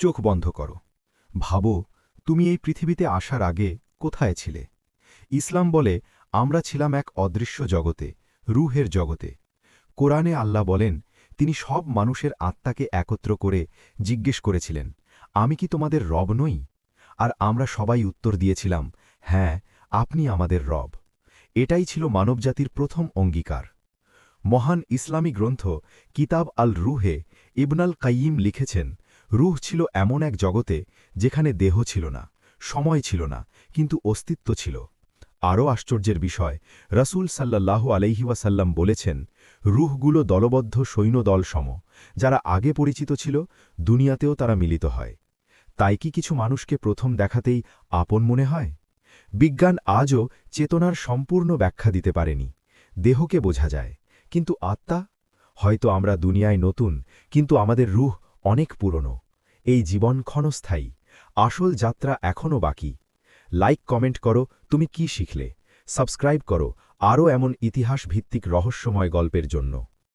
চোখ বন্ধ করো। ভাবো, তুমি এই পৃথিবীতে আসার আগে কোথায় ছিলে? ইসলাম বলে আমরা ছিলাম এক অদৃশ্য জগতে, রুহের জগতে। কোরআনে আল্লাহ বলেন, তিনি সব মানুষের আত্মাকে একত্র করে জিজ্ঞেস করেছিলেন, আমি কি তোমাদের রব নই? আর আমরা সবাই উত্তর দিয়েছিলাম, হ্যাঁ, আপনি আমাদের রব। এটাই ছিল মানবজাতির প্রথম অঙ্গীকার। মহান ইসলামী গ্রন্থ কিতাব আল রুহে ইবনাল কাইয়িম লিখেছেন, রুহ ছিল এমন এক জগতে যেখানে দেহ ছিল না, সময় ছিল না, কিন্তু অস্তিত্ব ছিল। আরও আশ্চর্যের বিষয়, রাসূল সাল্লাল্লাহু আলাইহি ওয়াসাল্লাম বলেছেন, রুহগুলো দলবদ্ধ সৈন্যদল সম, যারা আগে পরিচিত ছিল, দুনিয়াতেও তারা মিলিত হয়। তাই কি কিছু মানুষকে প্রথম দেখাতেই আপন মনে হয়? বিজ্ঞান আজও চেতনার সম্পূর্ণ ব্যাখ্যা দিতে পারেনি। দেহকে বোঝা যায়, কিন্তু আত্মা? হয়তো আমরা দুনিয়ায় নতুন, কিন্তু আমাদের রুহ অনেক পুরনো। এই জীবন ক্ষণস্থায়ী, আসল যাত্রা এখনও বাকি। লাইক কমেন্ট করো তুমি কি শিখলে, সাবস্ক্রাইব করো আরও এমন ইতিহাস ভিত্তিক রহস্যময় গল্পের জন্য।